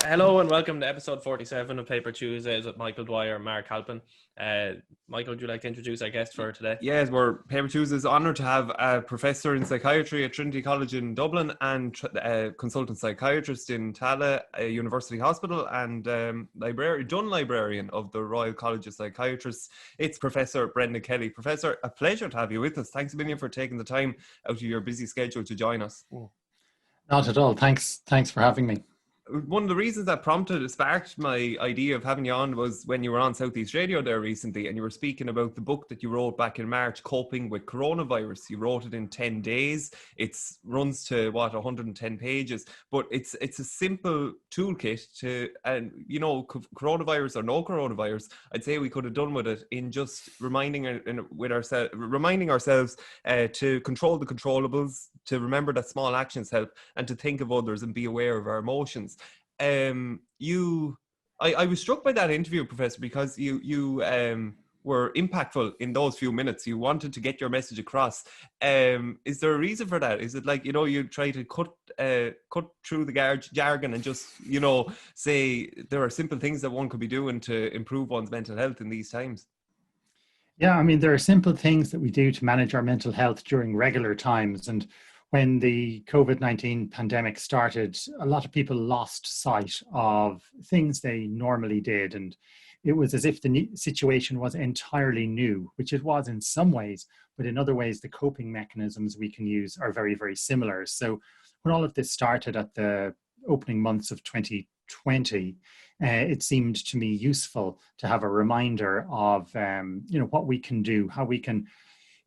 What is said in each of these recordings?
Hello and welcome to episode 47 of Paper Tuesdays with Michael Dwyer and Mark Halpin. Michael, would you like to introduce our guest for today? Yes, we're Paper Tuesdays honoured to have a professor in psychiatry at Trinity College in Dublin and a consultant psychiatrist in Tallaght University Hospital and librarian of the Royal College of Psychiatrists. It's Professor Brendan Kelly. Professor, a pleasure to have you with us. Thanks a million for taking the time out of your busy schedule to join us. Not at all. Thanks for having me. One of the reasons that sparked my idea of having you on was when you were on Southeast Radio there recently and you were speaking about the book that you wrote back in March, Coping with Coronavirus. You wrote it in 10 days. It runs to 110 pages, but it's a simple toolkit to, and you know, coronavirus or no coronavirus, I'd say we could have done with it in just reminding ourselves to control the controllables, to remember that small actions help, and to think of others and be aware of our emotions. I was struck by that interview, Professor, because you were impactful in those few minutes. You wanted to get your message across. Is there a reason for that? Is it like, you try to cut through the jargon and just, say there are simple things that one could be doing to improve one's mental health in these times? Yeah, I mean, there are simple things that we do to manage our mental health during regular times. And when the COVID-19 pandemic started, a lot of people lost sight of things they normally did. And it was as if the situation was entirely new, which it was in some ways, but in other ways, the coping mechanisms we can use are very, very similar. So when all of this started at the opening months of 2020, it seemed to me useful to have a reminder of, what we can do, how we can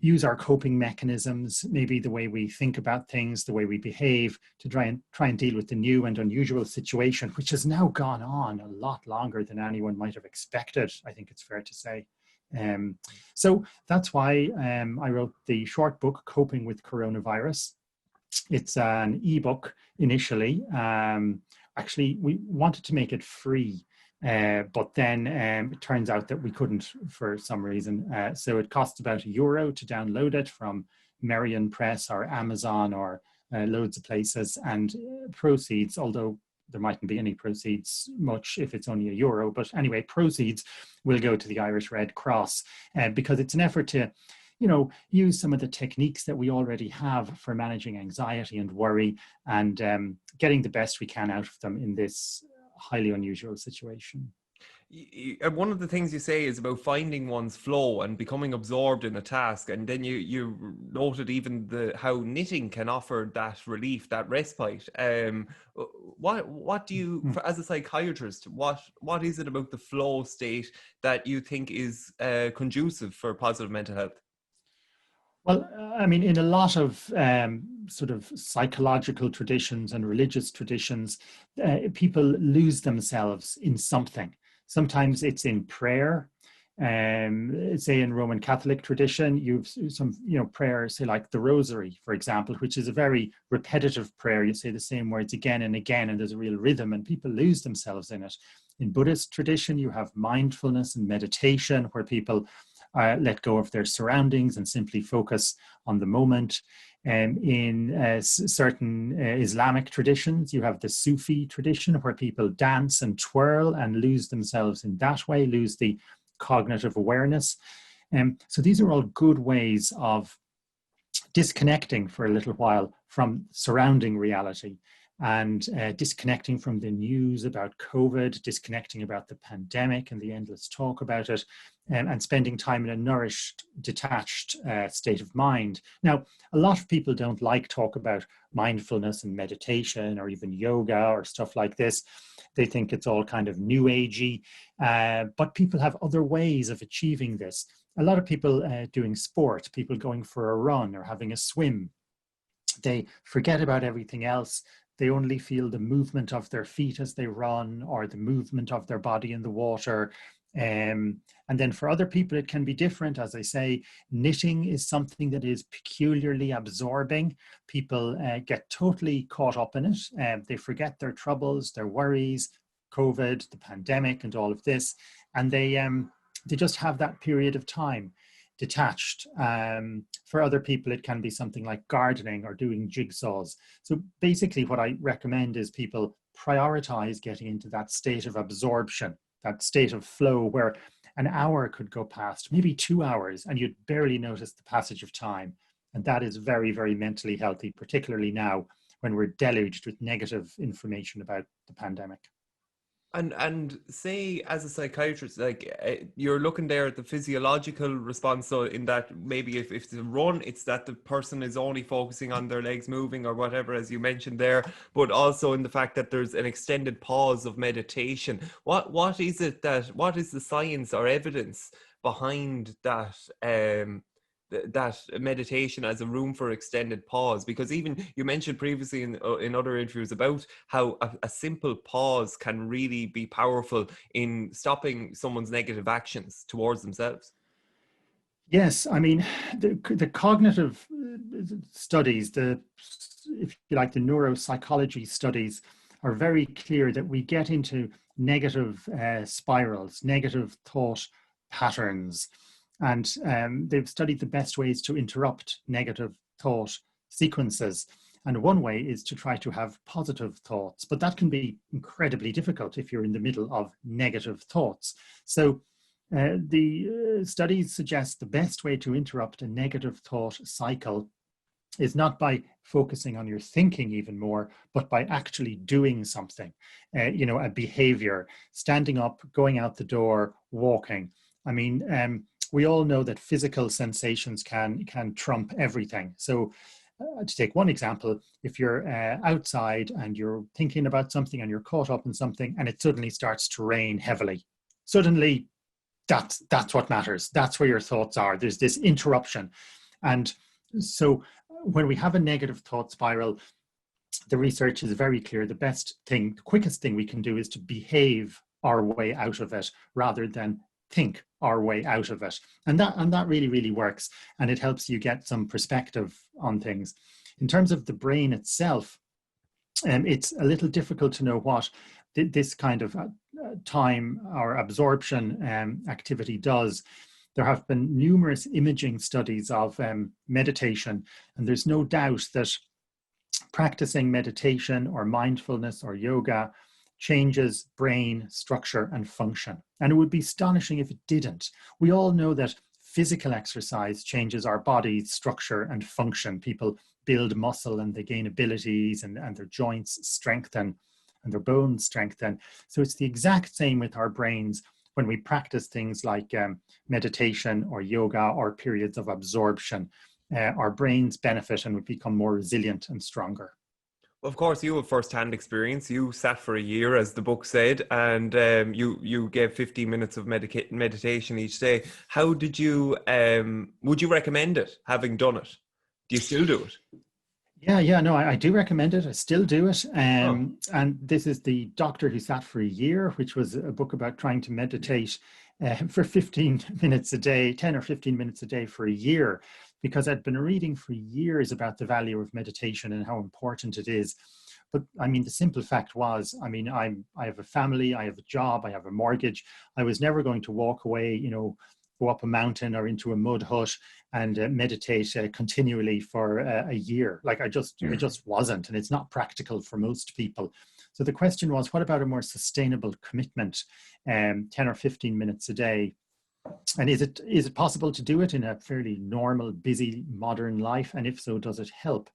use our coping mechanisms, maybe the way we think about things, the way we behave, to try and deal with the new and unusual situation, which has now gone on a lot longer than anyone might have expected, I think it's fair to say. So that's why I wrote the short book, Coping with Coronavirus. It's an ebook initially. Actually, we wanted to make it free. But then it turns out that we couldn't for some reason. So it costs about €1 to download it from Merriam Press or Amazon or loads of places. And proceeds, although there mightn't be any proceeds much if it's only €1, but anyway, proceeds will go to the Irish Red Cross because it's an effort to, use some of the techniques that we already have for managing anxiety and worry and getting the best we can out of them in this highly unusual situation. One of the things you say is about finding one's flow and becoming absorbed in a task, and then you noted even how knitting can offer that relief, that respite. What do you, as a psychiatrist, what is it about the flow state that you think is conducive for positive mental health? Well, I mean, in a lot of sort of psychological traditions and religious traditions, people lose themselves in something. Sometimes it's in prayer. Say in Roman Catholic tradition, you've some, prayers, say like the Rosary, for example, which is a very repetitive prayer. You say the same words again and again, and there's a real rhythm, and people lose themselves in it. In Buddhist tradition, you have mindfulness and meditation, where people let go of their surroundings and simply focus on the moment. In certain Islamic traditions, you have the Sufi tradition where people dance and twirl and lose themselves in that way, lose the cognitive awareness. So these are all good ways of disconnecting for a little while from surrounding reality and disconnecting from the news about COVID, disconnecting about the pandemic and the endless talk about it, and spending time in a nourished, detached state of mind. Now, a lot of people don't like talk about mindfulness and meditation or even yoga or stuff like this. They think it's all kind of new agey, but people have other ways of achieving this. A lot of people doing sport, people going for a run or having a swim, they forget about everything else. They only feel the movement of their feet as they run or the movement of their body in the water. And then for other people, it can be different. As I say, knitting is something that is peculiarly absorbing. People get totally caught up in it. They forget their troubles, their worries, COVID, the pandemic and all of this. And they just have that period of time. detached. For other people, it can be something like gardening or doing jigsaws. So basically what I recommend is people prioritize getting into that state of absorption, that state of flow where an hour could go past, maybe 2 hours, and you'd barely notice the passage of time. And that is very, very mentally healthy, particularly now when we're deluged with negative information about the pandemic. And say, as a psychiatrist, like you're looking there at the physiological response. So in that, maybe if it's a run, it's that the person is only focusing on their legs moving or whatever, as you mentioned there, but also in the fact that there's an extended pause of meditation. What is the science or evidence behind that that meditation as a room for extended pause? Because even you mentioned previously in other interviews about how a simple pause can really be powerful in stopping someone's negative actions towards themselves. Yes, I mean, the cognitive studies, if you like, the neuropsychology studies are very clear that we get into negative spirals, negative thought patterns. And they've studied the best ways to interrupt negative thought sequences. And one way is to try to have positive thoughts, but that can be incredibly difficult if you're in the middle of negative thoughts. So the studies suggest the best way to interrupt a negative thought cycle is not by focusing on your thinking even more, but by actually doing something, a behavior, standing up, going out the door, walking. I mean, we all know that physical sensations can trump everything. So to take one example, if you're outside and you're thinking about something and you're caught up in something and it suddenly starts to rain heavily, suddenly that's what matters. That's where your thoughts are. There's this interruption. And so when we have a negative thought spiral, the research is very clear. The quickest thing we can do is to behave our way out of it rather than think our way out of it. And that really, really works. And it helps you get some perspective on things. In terms of the brain itself, it's a little difficult to know what this kind of time or absorption activity does. There have been numerous imaging studies of meditation, and there's no doubt that practicing meditation or mindfulness or yoga changes brain structure and function. And it would be astonishing if it didn't. We all know that physical exercise changes our body's structure and function. People build muscle and they gain abilities, and their joints strengthen and their bones strengthen. So it's the exact same with our brains when we practice things like meditation or yoga or periods of absorption. Our brains benefit and we become more resilient and stronger. Of course, you have first-hand experience. You sat for a year, as the book said, and you gave 15 minutes of meditation each day. How did you, would you recommend it, having done it? Do you still do it? Yeah, no, I do recommend it. I still do it. And this is The Doctor Who Sat for a Year, which was a book about trying to meditate for 15 minutes a day, 10 or 15 minutes a day for a year, because I'd been reading for years about the value of meditation and how important it is. But I mean, the simple fact was, I mean, I have a family, I have a job, I have a mortgage. I was never going to walk away, go up a mountain or into a mud hut and meditate continually for a year. Like it just wasn't, and it's not practical for most people. So the question was, what about a more sustainable commitment, 10 or 15 minutes a day? And is it possible to do it in a fairly normal, busy, modern life? And if so, does it help?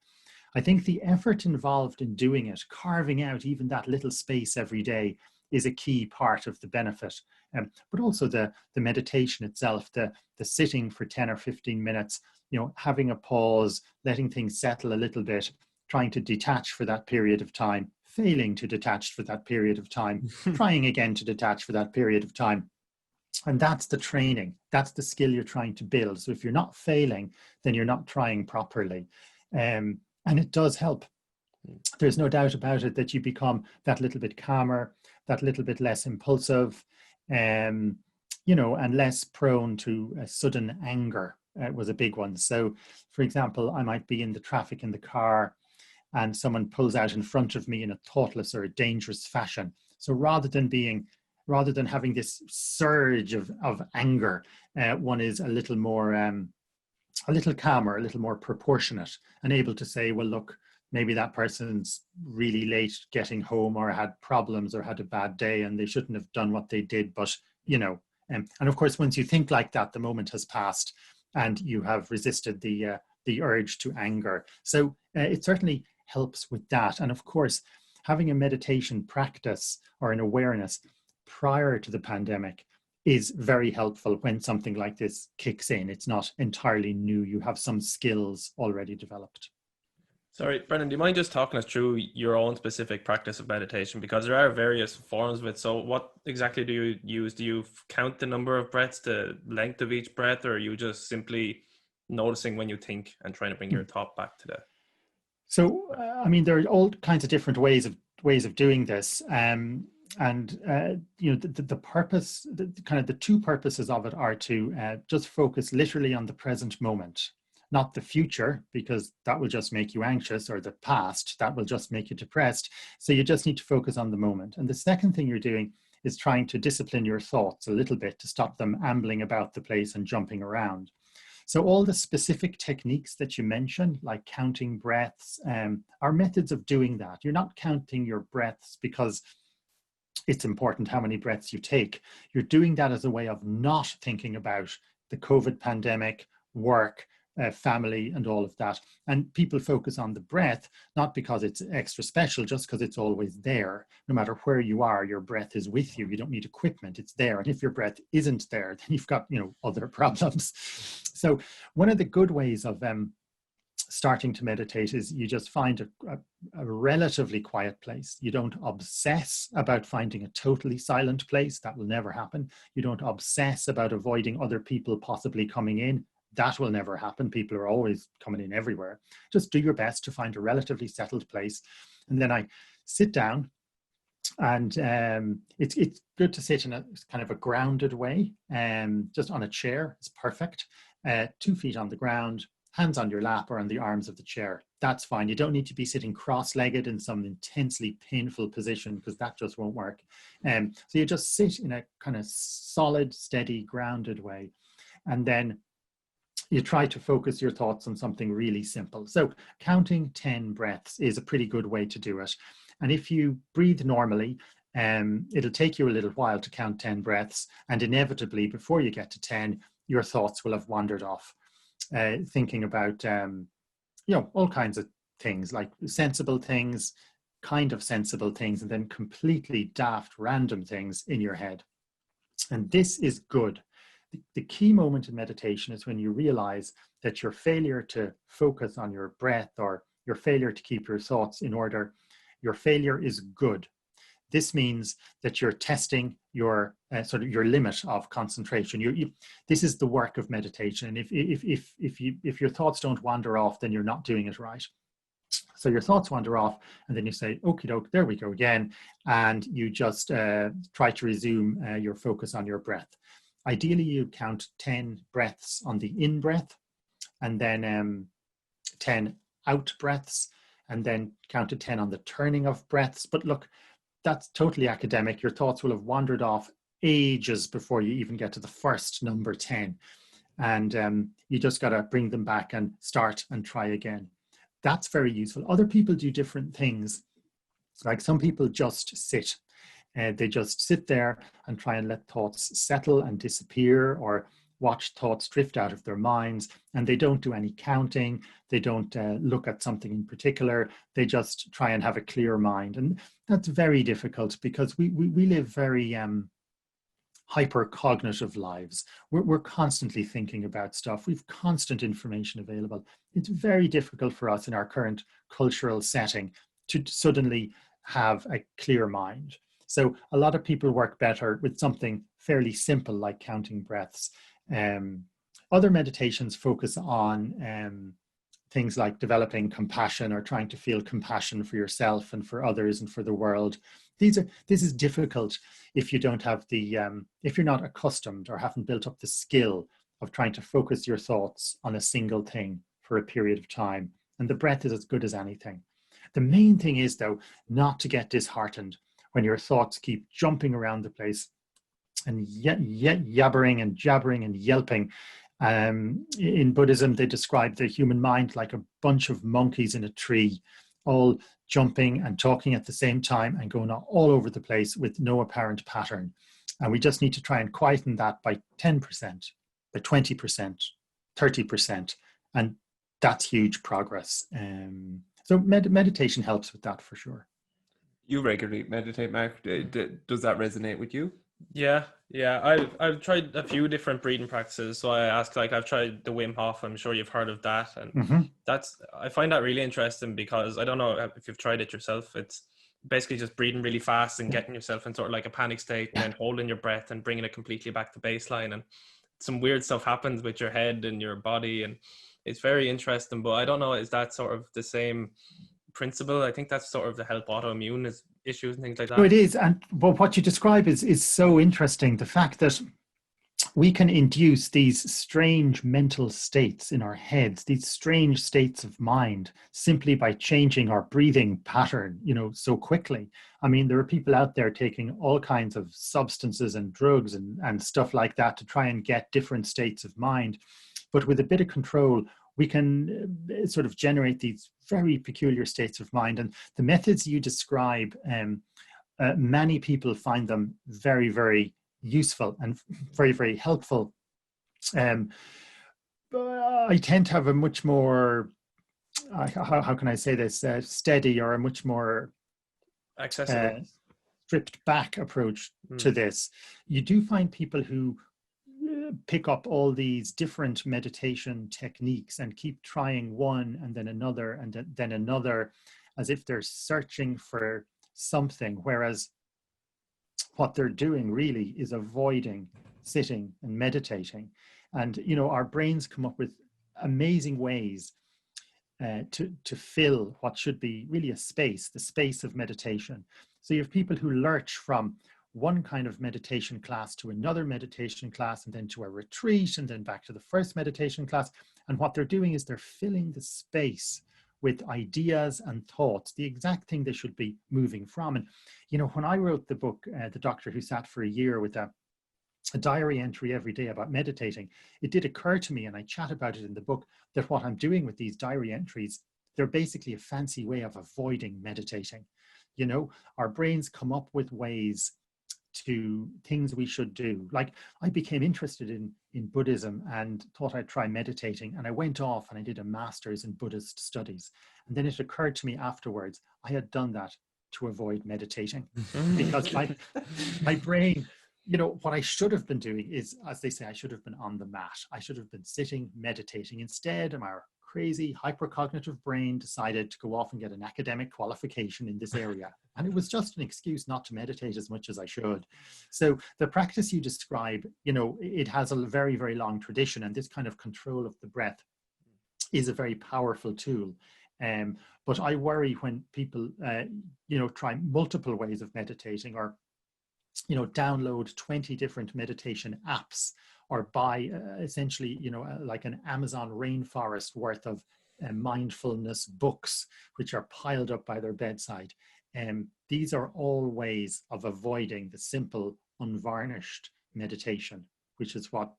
I think the effort involved in doing it, carving out even that little space every day, is a key part of the benefit. But also the meditation itself, the sitting for 10 or 15 minutes, having a pause, letting things settle a little bit, trying to detach for that period of time, failing to detach for that period of time, trying again to detach for that period of time. And that's the training. That's the skill you're trying to build. So if you're not failing, then you're not trying properly. And it does help. There's no doubt about it that you become that little bit calmer, that little bit less impulsive, and less prone to sudden anger was a big one. So, for example, I might be in the traffic in the car and someone pulls out in front of me in a thoughtless or a dangerous fashion. So rather than being rather than having this surge of anger, one is a little more, a little calmer, a little more proportionate, and able to say, well, look, maybe that person's really late getting home, or had problems, or had a bad day, and they shouldn't have done what they did, but, you know, and of course, once you think like that, the moment has passed and you have resisted the urge to anger. So it certainly helps with that. And of course, having a meditation practice or an awareness prior to the pandemic is very helpful when something like this kicks in. It's not entirely new. You have some skills already developed. Sorry, Brendan, do you mind just talking us through your own specific practice of meditation? Because there are various forms of it. So what exactly do you use? Do you count the number of breaths, the length of each breath, or are you just simply noticing when you think and trying to bring your thought back to the... So, I mean, there are all kinds of different ways of doing this. You know, the purpose, kind of the two purposes of it are to just focus literally on the present moment, not the future, because that will just make you anxious, or the past, that will just make you depressed. So you just need to focus on the moment. And the second thing you're doing is trying to discipline your thoughts a little bit to stop them ambling about the place and jumping around. So all the specific techniques that you mentioned, like counting breaths, are methods of doing that. You're not counting your breaths because it's important how many breaths you take. You're doing that as a way of not thinking about the COVID pandemic, work, family, and all of that. And people focus on the breath, not because it's extra special, just because it's always there. No matter where you are, your breath is with you. You don't need equipment, it's there. And if your breath isn't there, then you've got, you know, other problems. So one of the good ways of starting to meditate is you just find a relatively quiet place. You don't obsess about finding a totally silent place. That will never happen. You don't obsess about avoiding other people possibly coming in. That will never happen. People are always coming in everywhere. Just do your best to find a relatively settled place. And then I sit down, and it's good to sit in a kind of a grounded way. Just on a chair is perfect. 2 feet on the ground, hands on your lap or on the arms of the chair. That's fine. You don't need to be sitting cross-legged in some intensely painful position, because that just won't work. So you just sit in a kind of solid, steady, grounded way. And then you try to focus your thoughts on something really simple. So counting 10 breaths is a pretty good way to do it. And if you breathe normally, it'll take you a little while to count 10 breaths. And inevitably, before you get to 10, your thoughts will have wandered off, thinking about, you know, all kinds of things, like sensible things, kind of sensible things, and then completely daft, random things in your head. And this is good. The key moment in meditation is when you realize that your failure to focus on your breath, or your failure to keep your thoughts in order, your failure is good. This means that you're testing your sort of your limit of concentration. This is the work of meditation. If your thoughts don't wander off, then you're not doing it right. So your thoughts wander off, and then you say, okie doke, there we go again. And you just try to resume your focus on your breath. Ideally, you count 10 breaths on the in breath, and then 10 out breaths, and then count to 10 on the turning of breaths. But look, that's totally academic. Your thoughts will have wandered off ages before you even get to the first number 10. And you just got to bring them back and start and try again. That's very useful. Other people do different things. Like some people just sit. They just sit there and try and let thoughts settle and disappear, or watch thoughts drift out of their minds, and they don't do any counting. They don't look at something in particular. They just try and have a clear mind. And that's very difficult, because we live very hyper-cognitive lives. We're constantly thinking about stuff. We've constant information available. It's very difficult for us in our current cultural setting to suddenly have a clear mind. So a lot of people work better with something fairly simple like counting breaths. Other meditations focus on things like developing compassion, or trying to feel compassion for yourself and for others and for the world. This is difficult if you don't have if you're not accustomed or haven't built up the skill of trying to focus your thoughts on a single thing for a period of time. And the breath is as good as anything. The main thing is, though, not to get disheartened when your thoughts keep jumping around the place and yabbering and jabbering and yelping. In Buddhism, they describe the human mind like a bunch of monkeys in a tree, all jumping and talking at the same time and going all over the place with no apparent pattern. And we just need to try and quieten that by 10%, by 20%, 30%. And that's huge progress. So meditation helps with that for sure. You regularly meditate, Mark. Does that resonate with you? Yeah. I've tried a few different breathing practices. So I asked, like, I've tried the Wim Hof. I'm sure you've heard of that, and I find that really interesting because I don't know if you've tried it yourself. It's basically just breathing really fast and getting yourself in sort of like a panic state, and then holding your breath and bringing it completely back to baseline. And some weird stuff happens with your head and your body, and it's very interesting. But I don't know, is that sort of the same principle? I think that's sort of to help autoimmune issues and things like that. No, it is. And but what you describe is so interesting. The fact that we can induce these strange mental states in our heads, these strange states of mind, simply by changing our breathing pattern, so quickly. I mean, there are people out there taking all kinds of substances and drugs and stuff like that to try and get different states of mind. But with a bit of control, we can sort of generate these very peculiar states of mind. And the methods you describe, many people find them very, very useful and very, very helpful. I tend to have a much more, how can I say this, steady or a much more accessible, stripped back approach to this. You do find people who pick up all these different meditation techniques and keep trying one and then another and then another, as if they're searching for something, whereas what they're doing really is avoiding sitting and meditating. And our brains come up with amazing ways to fill what should be really a space, the space of meditation. So you have people who lurch from one kind of meditation class to another meditation class, and then to a retreat, and then back to the first meditation class. And what they're doing is they're filling the space with ideas and thoughts, the exact thing they should be moving from. And, when I wrote the book, The Doctor Who Sat for a Year, with a diary entry every day about meditating, it did occur to me, and I chat about it in the book, that what I'm doing with these diary entries, they're basically a fancy way of avoiding meditating. Our brains come up with ways to things we should do. Like, I became interested in Buddhism and thought I'd try meditating, and I went off and I did a master's in Buddhist studies. And then it occurred to me afterwards, I had done that to avoid meditating because my brain, what I should have been doing is, as they say, I should have been on the mat. I should have been sitting, meditating. Instead, my crazy hypercognitive brain decided to go off and get an academic qualification in this area. And it was just an excuse not to meditate as much as I should. So the practice you describe, it has a very, very long tradition, and this kind of control of the breath is a very powerful tool. But I worry when people, try multiple ways of meditating, or, download 20 different meditation apps, or buy essentially, like an Amazon rainforest worth of mindfulness books, which are piled up by their bedside. These are all ways of avoiding the simple, unvarnished meditation, which is what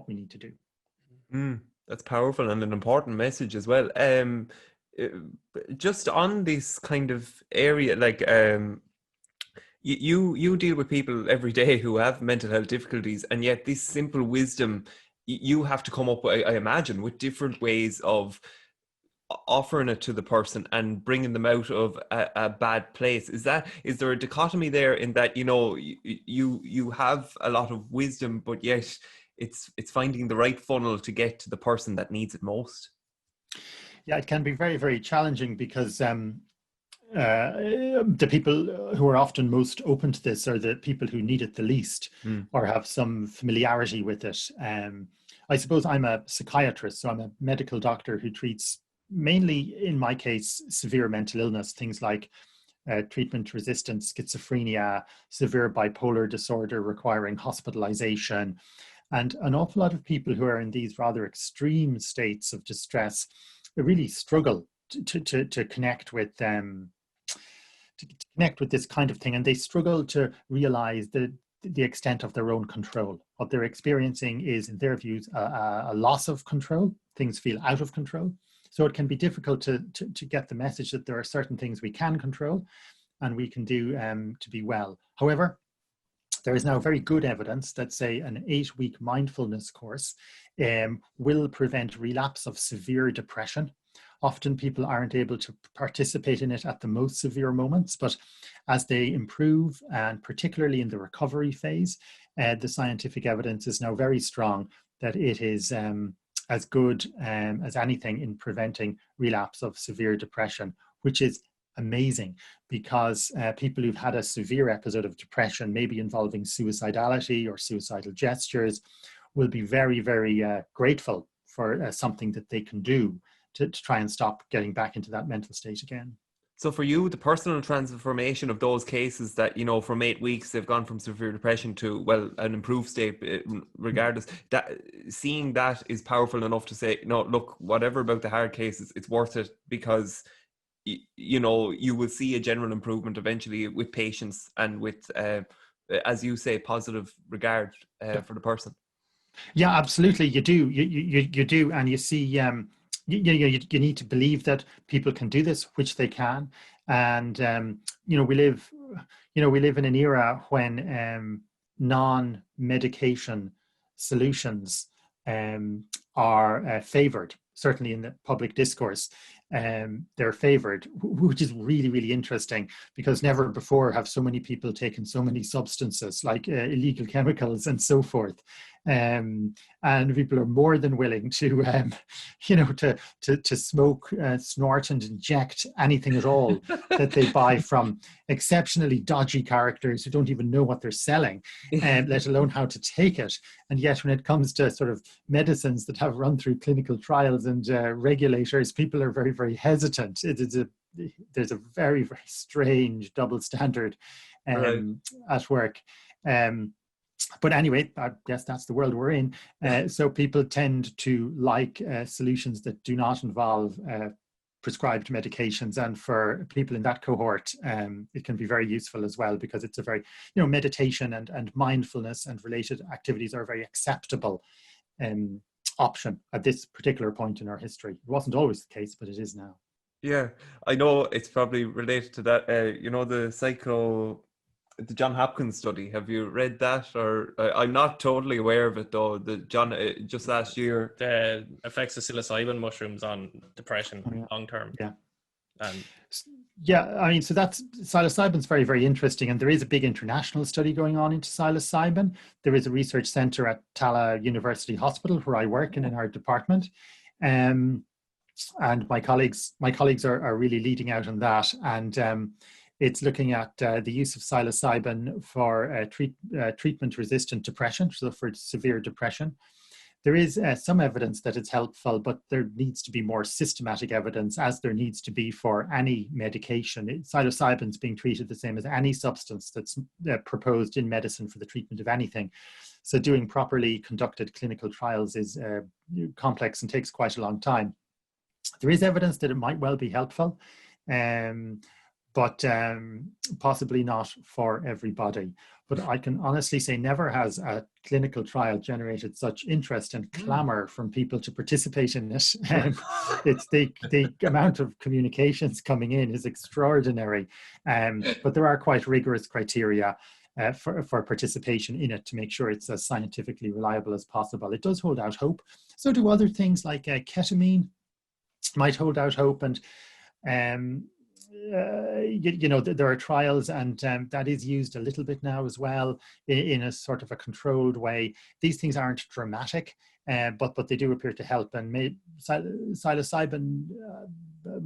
we need to do. That's powerful and an important message as well. Just on this kind of area, like you deal with people every day who have mental health difficulties, and yet this simple wisdom, you have to come up, I imagine, with different ways of offering it to the person and bringing them out of a bad place. Is there a dichotomy there, in that you have a lot of wisdom, but yet it's finding the right funnel to get to the person that needs it most? Yeah, it can be very, very challenging, because the people who are often most open to this are the people who need it the least, or have some familiarity with it. I suppose I'm a psychiatrist, so I'm a medical doctor who treats, mainly in my case, severe mental illness, things like treatment-resistant schizophrenia, severe bipolar disorder requiring hospitalization, and an awful lot of people who are in these rather extreme states of distress. They really struggle to connect with them, to connect with this kind of thing, and they struggle to realize that the extent of their own control. What they're experiencing is, in their views, a loss of control. Things feel out of control. So it can be difficult to get the message that there are certain things we can control and we can do to be well. However, there is now very good evidence that, say, an 8-week mindfulness course will prevent relapse of severe depression. Often people aren't able to participate in it at the most severe moments, but as they improve, and particularly in the recovery phase, the scientific evidence is now very strong that it is as good as anything in preventing relapse of severe depression, which is amazing, because people who've had a severe episode of depression, maybe involving suicidality or suicidal gestures, will be very, very grateful for something that they can do to try and stop getting back into that mental state again. So for you, the personal transformation of those cases that, you know, from 8 weeks, they've gone from severe depression to, well, an improved state, regardless, that seeing that is powerful enough to say, no, look, whatever about the hard cases, it's worth it, because you know, you will see a general improvement eventually with patience and with, as you say, positive regard for the person. Yeah, absolutely. You do. You do. And you see, you need to believe that people can do this, which they can. And, we live in an era when non-medication solutions are favored, certainly in the public discourse. They're favored, which is really, really interesting, because never before have so many people taken so many substances like illegal chemicals and so forth. And people are more than willing to, to smoke, snort and inject anything at all that they buy from exceptionally dodgy characters who don't even know what they're selling, let alone how to take it. And yet when it comes to sort of medicines that have run through clinical trials and regulators, people are very, very hesitant. There's a very, very strange double standard at work. But anyway, I guess that's the world we're in. So people tend to like solutions that do not involve prescribed medications. And for people in that cohort, it can be very useful as well, because it's a very, meditation and mindfulness and related activities are a very acceptable option at this particular point in our history. It wasn't always the case, but it is now. Yeah, I know it's probably related to that, the John Hopkins study. Have you read that? Or I'm not totally aware of it though. The John just last year, the effects of psilocybin mushrooms on depression long term. Yeah. And so that's psilocybin's very, very interesting, and there is a big international study going on into psilocybin. There is a research center at Tala University Hospital where I work in our department, and my colleagues are really leading out on that, and it's looking at the use of psilocybin for treatment-resistant depression, so for severe depression. There is some evidence that it's helpful, but there needs to be more systematic evidence, as there needs to be for any medication. Psilocybin is being treated the same as any substance that's proposed in medicine for the treatment of anything. So doing properly conducted clinical trials is complex and takes quite a long time. There is evidence that it might well be helpful, but possibly not for everybody. But I can honestly say never has a clinical trial generated such interest and clamor from people to participate in it. It's the amount of communications coming in is extraordinary, but there are quite rigorous criteria for participation in it to make sure it's as scientifically reliable as possible. It does hold out hope. So do other things like ketamine might hold out hope, and there are trials, and that is used a little bit now as well in a sort of a controlled way. These things aren't dramatic, but they do appear to help. And psilocybin,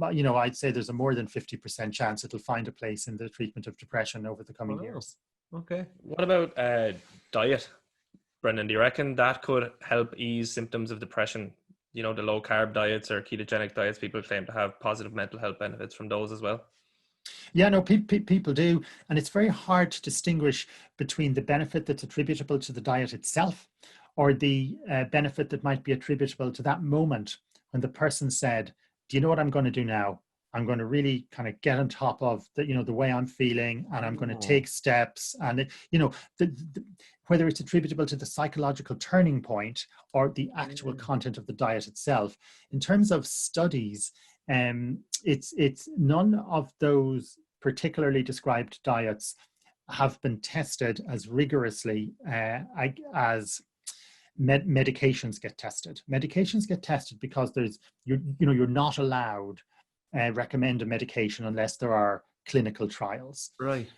I'd say there's a more than 50% chance it'll find a place in the treatment of depression over the coming years. Okay. What about diet, Brendan? Do you reckon that could help ease symptoms of depression? The low carb diets or ketogenic diets, people claim to have positive mental health benefits from those as well. Yeah, no, people do. And it's very hard to distinguish between the benefit that's attributable to the diet itself or the benefit that might be attributable to that moment when the person said, do you know what I'm going to do now? I'm going to really kind of get on top of the, the way I'm feeling, and I'm going to take steps. And, whether it's attributable to the psychological turning point or the actual content of the diet itself. In terms of studies, it's none of those particularly described diets have been tested as rigorously as medications get tested. Medications get tested because you're not allowed recommend a medication unless there are clinical trials. Right.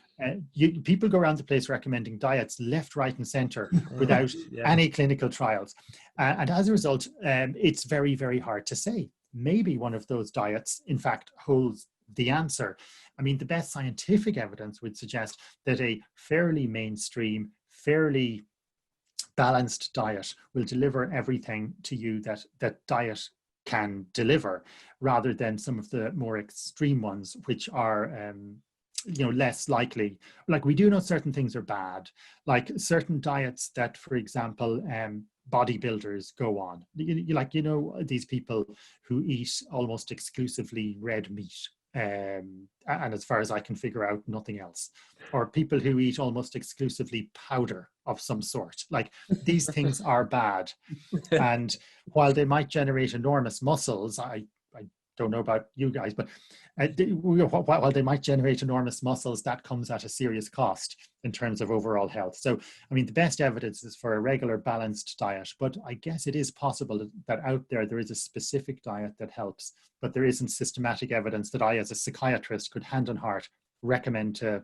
People go around the place recommending diets left, right, and center without any clinical trials. And as a result, it's very, very hard to say. Maybe one of those diets, in fact, holds the answer. I mean, the best scientific evidence would suggest that a fairly mainstream, fairly balanced diet will deliver everything to you that diet can deliver, rather than some of the more extreme ones, which are less likely. Like, we do know certain things are bad, like certain diets that, for example, bodybuilders go on. These people who eat almost exclusively red meat, and as far as I can figure out, nothing else. Or people who eat almost exclusively powder of some sort. Like, these things are bad. And while they might generate enormous muscles, I don't know about you guys, but while they might generate enormous muscles, that comes at a serious cost in terms of overall health. So, I mean, the best evidence is for a regular balanced diet, but I guess it is possible that out there is a specific diet that helps, but there isn't systematic evidence that I, as a psychiatrist, could hand on heart recommend to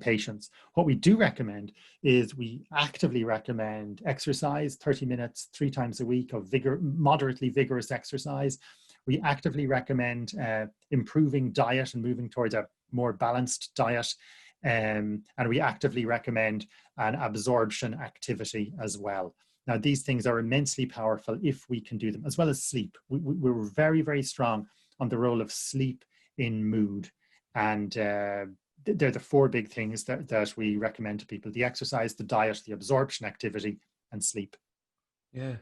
patients. What we do recommend is we actively recommend exercise, 30 minutes, 3 times a week of moderately vigorous exercise. We actively recommend improving diet and moving towards a more balanced diet. And we actively recommend an absorption activity as well. Now, these things are immensely powerful if we can do them, as well as sleep. We're very, very strong on the role of sleep in mood. And they're the 4 big things that we recommend to people: the exercise, the diet, the absorption activity, and sleep. Yeah.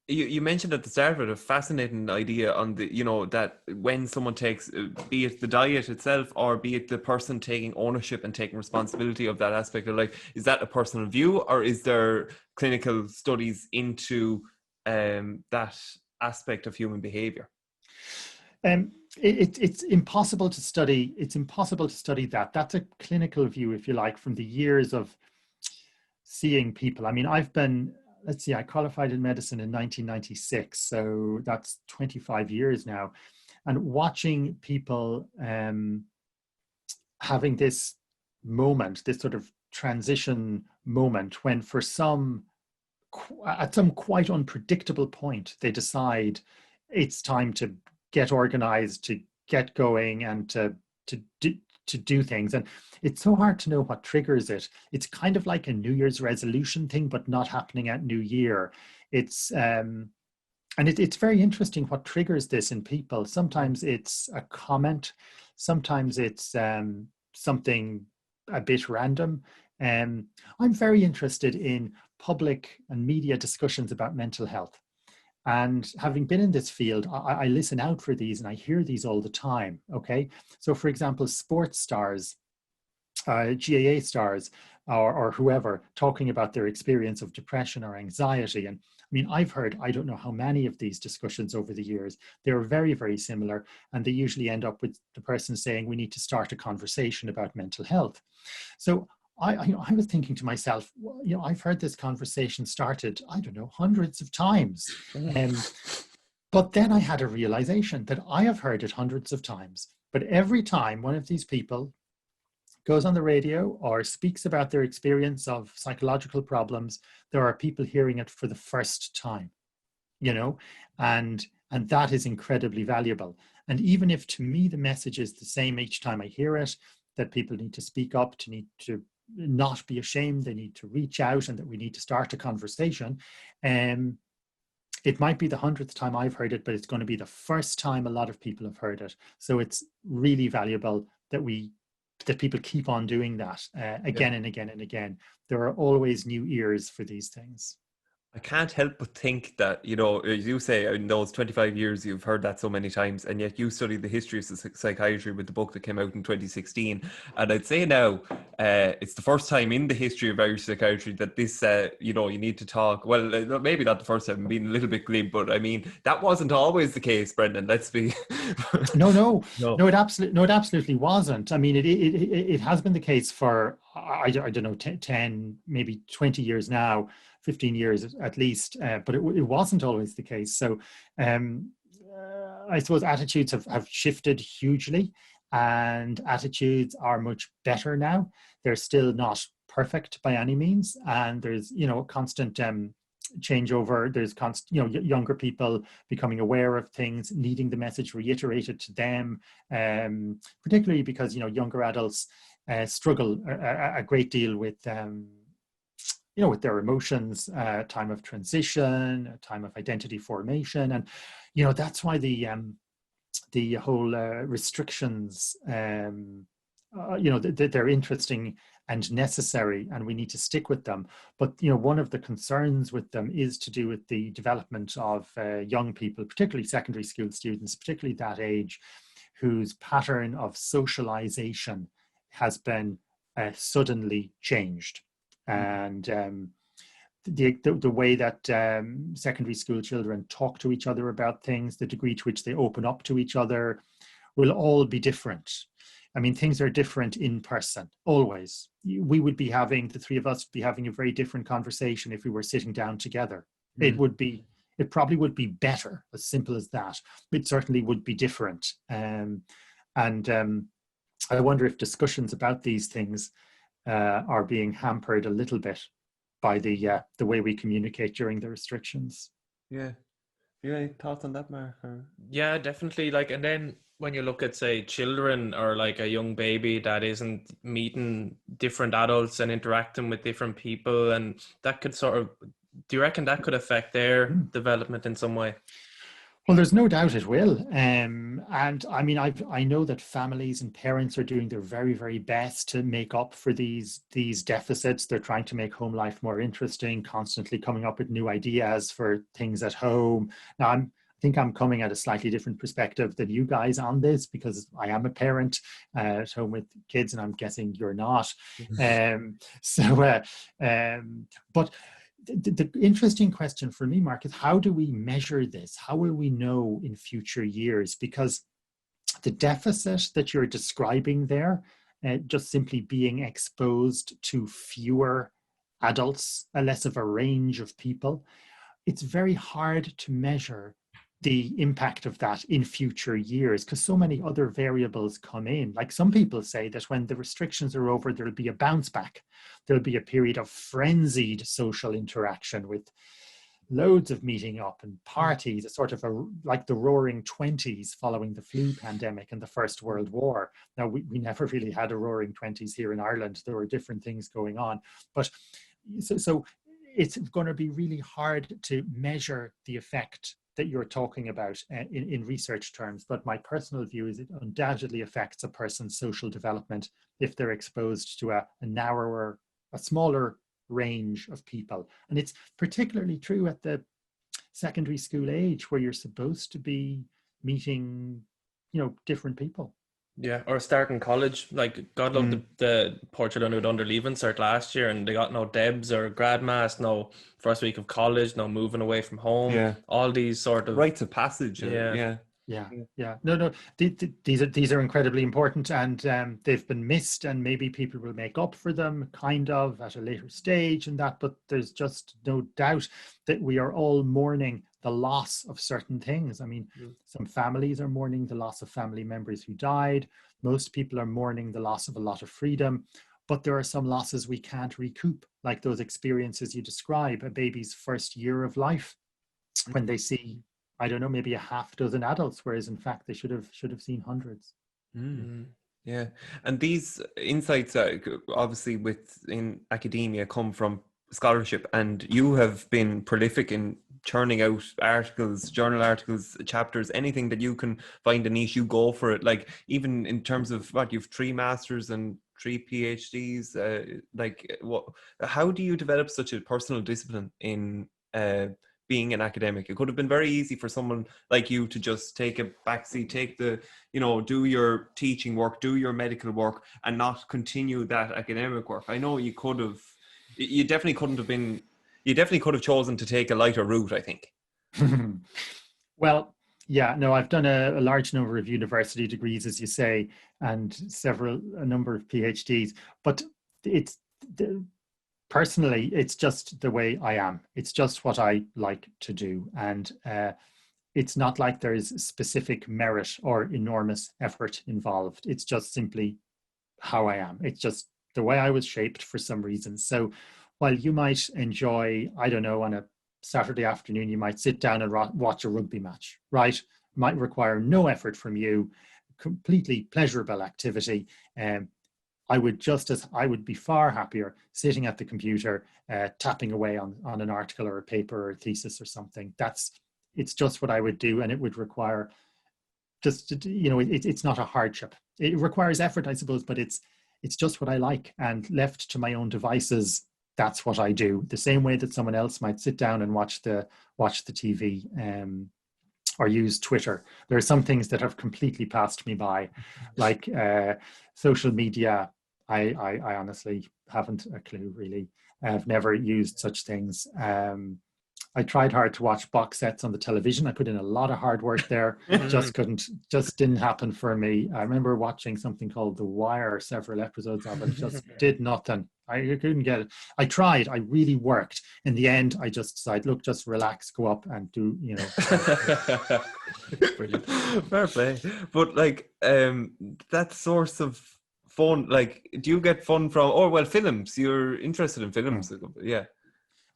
You mentioned at the start of it a fascinating idea on the, that when someone takes, be it the diet itself or be it the person taking ownership and taking responsibility of that aspect of life, is that a personal view, or is there clinical studies into that aspect of human behavior? It's impossible to study. It's impossible to study that. That's a clinical view, if you like, from the years of seeing people. I mean, I qualified in medicine in 1996, so that's 25 years now. And watching people having this moment, this sort of transition moment, when at some quite unpredictable point, they decide it's time to get organized, to get going, and to do things. And it's so hard to know what triggers it. It's kind of like a New Year's resolution thing, but not happening at New Year. It's very interesting what triggers this in people. Sometimes it's a comment, sometimes it's something a bit random. I'm very interested in public and media discussions about mental health. And having been in this field, I listen out for these, and I hear these all the time. Okay. So, for example, sports stars, GAA stars, or whoever, talking about their experience of depression or anxiety. And I mean, I've heard, I don't know how many of these discussions over the years. They're very, very similar. And they usually end up with the person saying, we need to start a conversation about mental health. So I was thinking to myself, I've heard this conversation started, I don't know, hundreds of times. But then I had a realization that I have heard it hundreds of times. But every time one of these people goes on the radio or speaks about their experience of psychological problems, there are people hearing it for the first time, and that is incredibly valuable. And even if to me the message is the same each time I hear it, that people need to speak up, need to not be ashamed, they need to reach out, and that we need to start a conversation. It might be the 100th time I've heard it, but it's going to be the first time a lot of people have heard it. So it's really valuable that people keep on doing that again and again and again. There are always new ears for these things. I can't help but think that, you know, as you say, in those 25 years, you've heard that so many times, and yet you studied the history of psychiatry with the book that came out in 2016. And I'd say now, it's the first time in the history of Irish psychiatry that this, you know, you need to talk. Well, maybe not the first time, I'm being a little bit glib, but I mean, that wasn't always the case, Brendan. Let's be. No, it absolutely wasn't. I mean, it has been the case for, I don't know, 10, maybe 20 years now, 15 years at least, but it wasn't always the case. So I suppose attitudes have shifted hugely, and attitudes are much better now. They're still not perfect by any means, and there's, you know, constant changeover. There's constant, you know, younger people becoming aware of things, needing the message reiterated to them, particularly because, you know, younger adults struggle a great deal with you know, with their emotions, time of transition, time of identity formation. And, you know, that's why the whole restrictions, you know, they're interesting and necessary, and we need to stick with them. But, you know, one of the concerns with them is to do with the development of young people, particularly secondary school students, particularly that age, whose pattern of socialization has been suddenly changed. And the way that secondary school children talk to each other about things, the degree to which they open up to each other, will all be different. I mean, things are different in person, always. We would be having, the three of us would be having a very different conversation if we were sitting down together. It probably would be better, as simple as that. It certainly would be different. I wonder if discussions about these things are being hampered a little bit by the way we communicate during the restrictions. Yeah. You any thoughts on that, Mark? Yeah, definitely. Like, and then when you look at, say, children or like a young baby that isn't meeting different adults and interacting with different people, and that could sort of, do you reckon that could affect their development in some way? Well, there's no doubt it will. And I mean, I know that families and parents are doing their very, very best to make up for these deficits. They're trying to make home life more interesting, constantly coming up with new ideas for things at home. Now, I think I'm coming at a slightly different perspective than you guys on this, because I am a parent at home with kids, and I'm guessing you're not. But the interesting question for me, Mark, is how do we measure this? How will we know in future years? Because the deficit that you're describing there, just simply being exposed to fewer adults, less of a range of people, it's very hard to measure the impact of that in future years, because so many other variables come in. Like, some people say that when the restrictions are over, there'll be a bounce back. There'll be a period of frenzied social interaction with loads of meeting up and parties, a sort of like the roaring 20s following the flu pandemic and the First World War. Now, we never really had a roaring 20s here in Ireland. There were different things going on. But so it's going to be really hard to measure the effect that you're talking about in research terms. But my personal view is it undoubtedly affects a person's social development if they're exposed to a narrower, a smaller range of people. And it's particularly true at the secondary school age, where you're supposed to be meeting, you know, different people. Yeah, or starting college. Like, God love the poor children who'd under leaving cert last year, and they got no debs or grad mass, no first week of college, no moving away from home. Yeah. All these sort of rites of passage. Yeah. No. These are incredibly important, and they've been missed, and maybe people will make up for them kind of at a later stage and that, but there's just no doubt that we are all mourning the loss of certain things. I mean, some families are mourning the loss of family members who died. Most people are mourning the loss of a lot of freedom, but there are some losses we can't recoup, like those experiences you describe, a baby's first year of life, when they see, I don't know, maybe a half dozen adults, whereas in fact they should have seen hundreds. Yeah, and these insights, obviously within academia, come from scholarship, and you have been prolific in churning out articles, journal articles, chapters, anything that you can find a niche, you go for it. Like, even in terms of what you've 3 masters and 3 PhDs, how do you develop such a personal discipline in being an academic. It could have been very easy for someone like you to just take a backseat, take the, do your teaching work, do your medical work, and not continue that academic work. I know you could have, you definitely could have chosen to take a lighter route, I think. Well, yeah, no, I've done a large number of university degrees, as you say, and a number of PhDs, but it's personally, it's just the way I am. It's just what I like to do. And it's not like there's specific merit or enormous effort involved. It's just simply how I am. It's just the way I was shaped for some reason. So while you might enjoy, I don't know, on a Saturday afternoon, you might sit down and watch a rugby match, right? Might require no effort from you, completely pleasurable activity. I would be far happier sitting at the computer, tapping away on an article or a paper or a thesis or something. It's just what I would do, and it would require it's not a hardship. It requires effort, I suppose, but it's just what I like. And left to my own devices, that's what I do. The same way that someone else might sit down and watch the TV or use Twitter. There are some things that have completely passed me by, like social media. I honestly haven't a clue, really. I've never used such things. I tried hard to watch box sets on the television. I put in a lot of hard work there. Just didn't happen for me. I remember watching something called The Wire, several episodes of it. Just did nothing. I couldn't get it. I tried. I really worked. In the end, I just decided, look, just relax, go up and do, Brilliant. Fair play. But like, that source of fun, like, do you get fun from, films? You're interested in films. Yeah.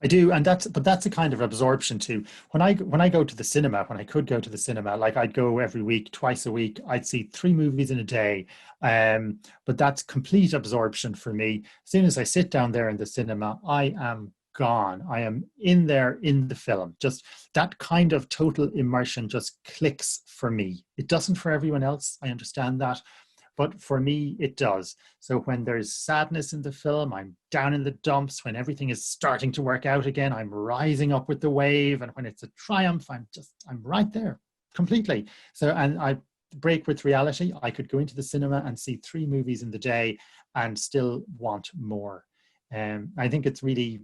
I do, and that's a kind of absorption too. When I go to the cinema, when I could go to the cinema, like I'd go every week, twice a week, I'd see 3 movies in a day. But that's complete absorption for me. As soon as I sit down there in the cinema, I am gone. I am in there in the film. Just that kind of total immersion just clicks for me. It doesn't for everyone else. I understand that. But for me, it does. So when there's sadness in the film, I'm down in the dumps. When everything is starting to work out again, I'm rising up with the wave. And when it's a triumph, I'm right there completely. So, and I break with reality. I could go into the cinema and see 3 movies in the day and still want more. I think it's really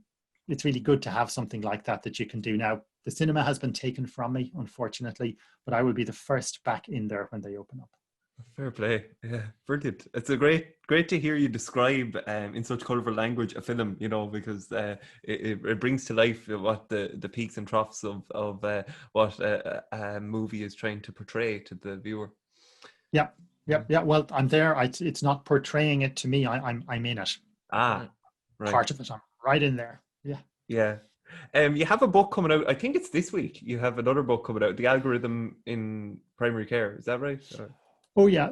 good to have something like that you can do. Now, the cinema has been taken from me, unfortunately, but I will be the first back in there when they open up. Fair play. Yeah, brilliant. It's a great to hear you describe in such colourful language a film, because it brings to life what the peaks and troughs of what a movie is trying to portray to the viewer. Yeah. Well, I'm there. It's not portraying it to me. I'm in it. Right. Part of it. I'm right in there. Yeah. Yeah. You have a book coming out. I think it's this week. You have another book coming out, The Algorithm in Primary Care. Is that right? Oh yeah,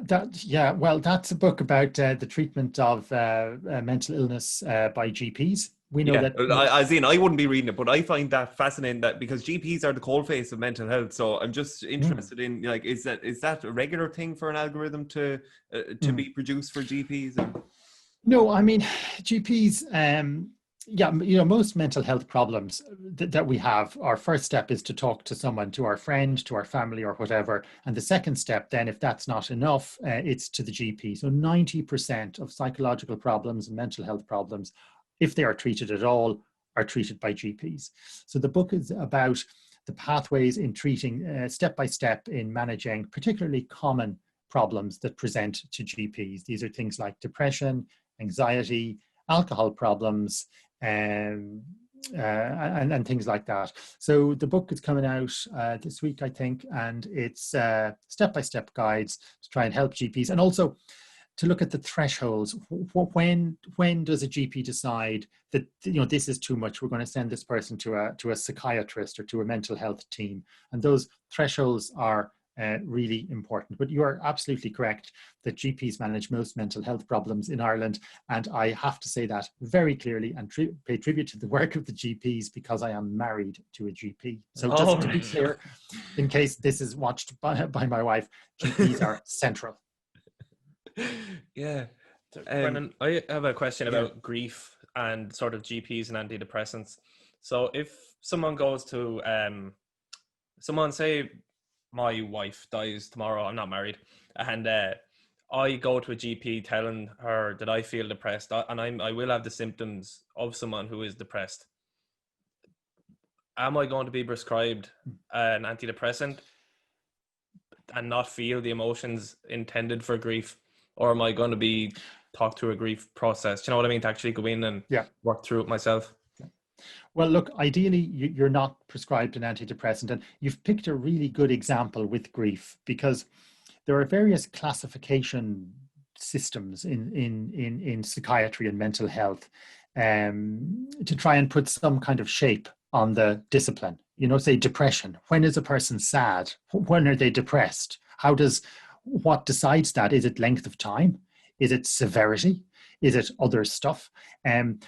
well, that's a book about the treatment of mental illness by GPs. We know that. I wouldn't be reading it, but I find that fascinating that because GPs are the coalface of mental health. So I'm just interested in is that a regular thing for an algorithm to be produced for GPs? No, I mean GPs. Most mental health problems that we have, our first step is to talk to someone, to our friend, to our family or whatever. And the second step then, if that's not enough, it's to the GP. So 90% of psychological problems and mental health problems, if they are treated at all, are treated by GPs. So the book is about the pathways in treating step by step in managing particularly common problems that present to GPs. These are things like depression, anxiety, alcohol problems, and things like that. So the book is coming out this week, I think, and it's step-by-step guides to try and help GPs, and also to look at the thresholds. When does a GP decide that this is too much? We're going to send this person to a psychiatrist or to a mental health team, and those thresholds are really important. But you are absolutely correct that GPs manage most mental health problems in Ireland, and I have to say that very clearly and pay tribute to the work of the GPs because I am married to a GP. So just to be clear, in case this is watched by my wife, GPs are central. Yeah. Brendan, I have a question about grief and sort of GPs and antidepressants. So if someone goes to someone, say my wife dies tomorrow, I'm not married, and I go to a GP telling her that I feel depressed, and I will have the symptoms of someone who is depressed. Am I going to be prescribed an antidepressant and not feel the emotions intended for grief? Or am I going to be talked through a grief process? Do you know what I mean? To actually go in and work through it myself. Well, look, ideally, you're not prescribed an antidepressant. And you've picked a really good example with grief, because there are various classification systems in psychiatry and mental health to try and put some kind of shape on the discipline. You know, say depression. When is a person sad? When are they depressed? What decides that? Is it length of time? Is it severity? Is it other stuff?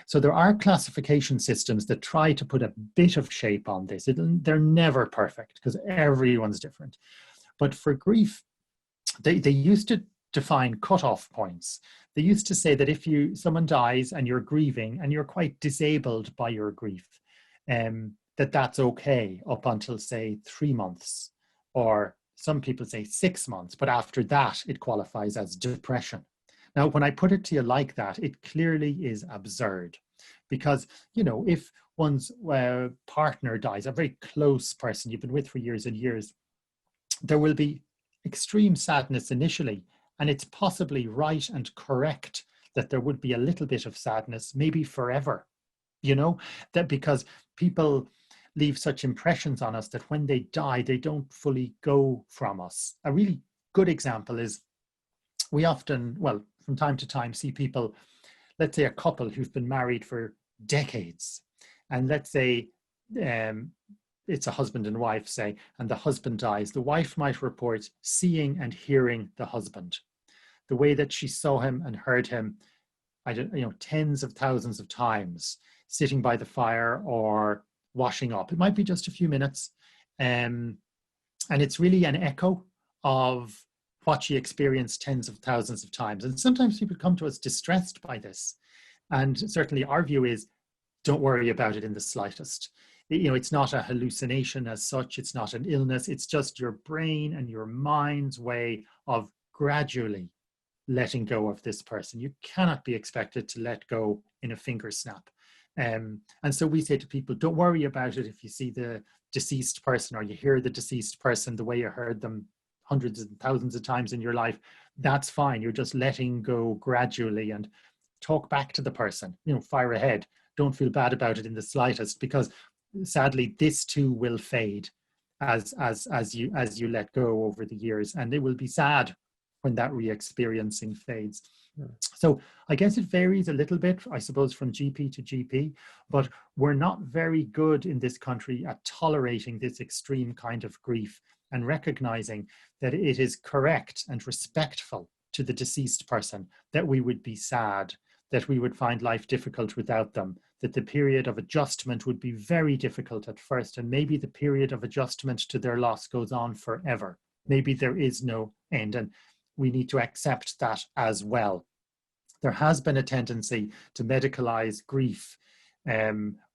So there are classification systems that try to put a bit of shape on this. They're never perfect because everyone's different. But for grief, they used to define cutoff points. They used to say that if someone dies and you're grieving and you're quite disabled by your grief, that's okay up until, say, 3 months, or some people say 6 months, but after that it qualifies as depression. Now, when I put it to you like that, it clearly is absurd, because, you know, if one's partner dies, a very close person you've been with for years and years, there will be extreme sadness initially, and it's possibly right and correct that there would be a little bit of sadness, maybe forever, you know, that because people leave such impressions on us that when they die, they don't fully go from us. A really good example is we often, well, from time to time, see people, let's say a couple who've been married for decades, and let's say it's a husband and wife, say, and the husband dies. The wife might report seeing and hearing the husband, the way that she saw him and heard him, tens of thousands of times, sitting by the fire or washing up. It might be just a few minutes, and it's really an echo of what she experienced tens of thousands of times. And sometimes people come to us distressed by this. And certainly our view is, don't worry about it in the slightest. You know, it's not a hallucination as such. It's not an illness. It's just your brain and your mind's way of gradually letting go of this person. You cannot be expected to let go in a finger snap. And so we say to people, don't worry about it if you see the deceased person or you hear the deceased person the way you heard them hundreds and thousands of times in your life. That's fine. You're just letting go gradually, and talk back to the person, you know, fire ahead. Don't feel bad about it in the slightest, because sadly this too will fade as you let go over the years, and it will be sad when that re-experiencing fades. Yeah. So I guess it varies a little bit, I suppose, from GP to GP, but we're not very good in this country at tolerating this extreme kind of grief and recognizing that it is correct and respectful to the deceased person that we would be sad, that we would find life difficult without them, that the period of adjustment would be very difficult at first, and maybe the period of adjustment to their loss goes on forever. Maybe there is no end, and we need to accept that as well. There has been a tendency to medicalize grief,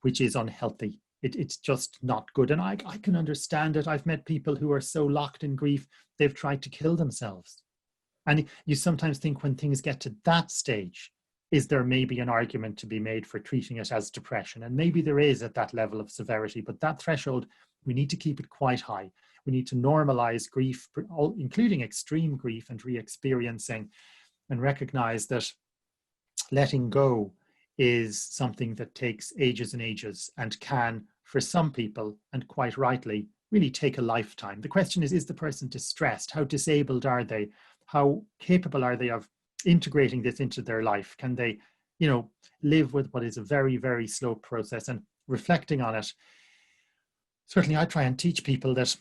which is unhealthy. It's just not good. And I can understand it. I've met people who are so locked in grief, they've tried to kill themselves. And you sometimes think, when things get to that stage, is there maybe an argument to be made for treating it as depression? And maybe there is at that level of severity, but that threshold, we need to keep it quite high. We need to normalize grief, including extreme grief and re-experiencing, and recognize that letting go is something that takes ages and ages, and can, for some people, and quite rightly, really take a lifetime. The question is the person distressed? How disabled are they? How capable are they of integrating this into their life? Can they, you know, live with what is a very, very slow process? And reflecting on it, certainly I try and teach people that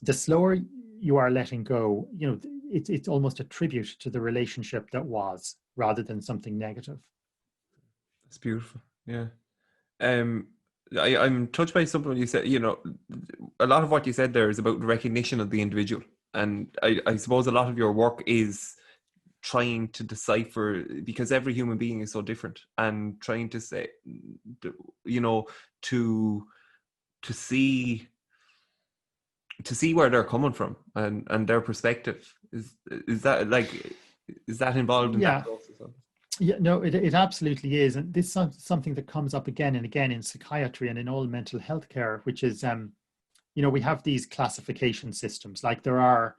the slower you are letting go, you know, it's almost a tribute to the relationship that was, rather than something negative. That's beautiful. Yeah. I'm touched by something you said. You know, a lot of what you said there is about the recognition of the individual. And I suppose a lot of your work is trying to decipher, because every human being is so different, and trying to say, you know, to see where they're coming from and their perspective. Is that like, is that involved in Yeah. that process? Yeah, no, it absolutely is. And this is something that comes up again and again in psychiatry and in all mental health care, which is, you know, we have these classification systems. Like there are,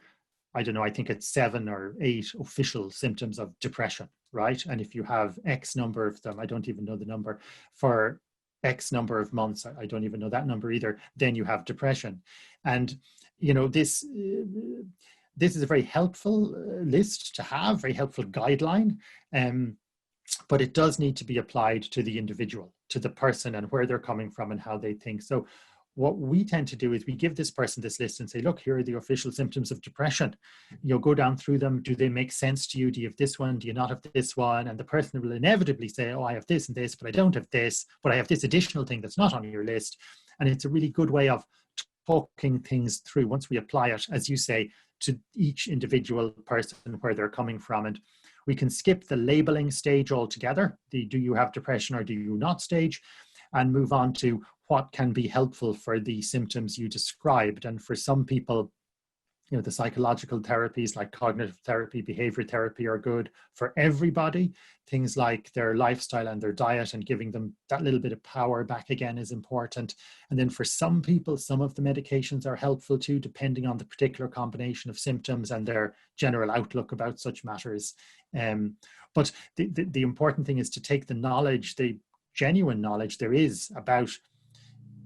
I don't know, I think it's 7 or 8 official symptoms of depression, right? And if you have X number of them, I don't even know the number, for X number of months, I don't even know that number either, then you have depression. And, you know, this is a very helpful list to have, very helpful guideline. But it does need to be applied to the individual, to the person and where they're coming from and how they think. So what we tend to do is we give this person this list and say, look, here are the official symptoms of depression. You'll go down through them. Do they make sense to you? Do you have this one? Do you not have this one? And the person will inevitably say, oh, I have this and this, but I don't have this, but I have this additional thing that's not on your list. And it's a really good way of talking things through once we apply it, as you say, to each individual person where they're coming from. And we can skip the labeling stage altogether, the do you have depression or do you not stage, and move on to what can be helpful for the symptoms you described. And for some people, you know, the psychological therapies like cognitive therapy, behavior therapy are good. For everybody, things like their lifestyle and their diet and giving them that little bit of power back again is important. And then for some people, some of the medications are helpful too, depending on the particular combination of symptoms and their general outlook about such matters. But the important thing is to take the knowledge, the genuine knowledge there is about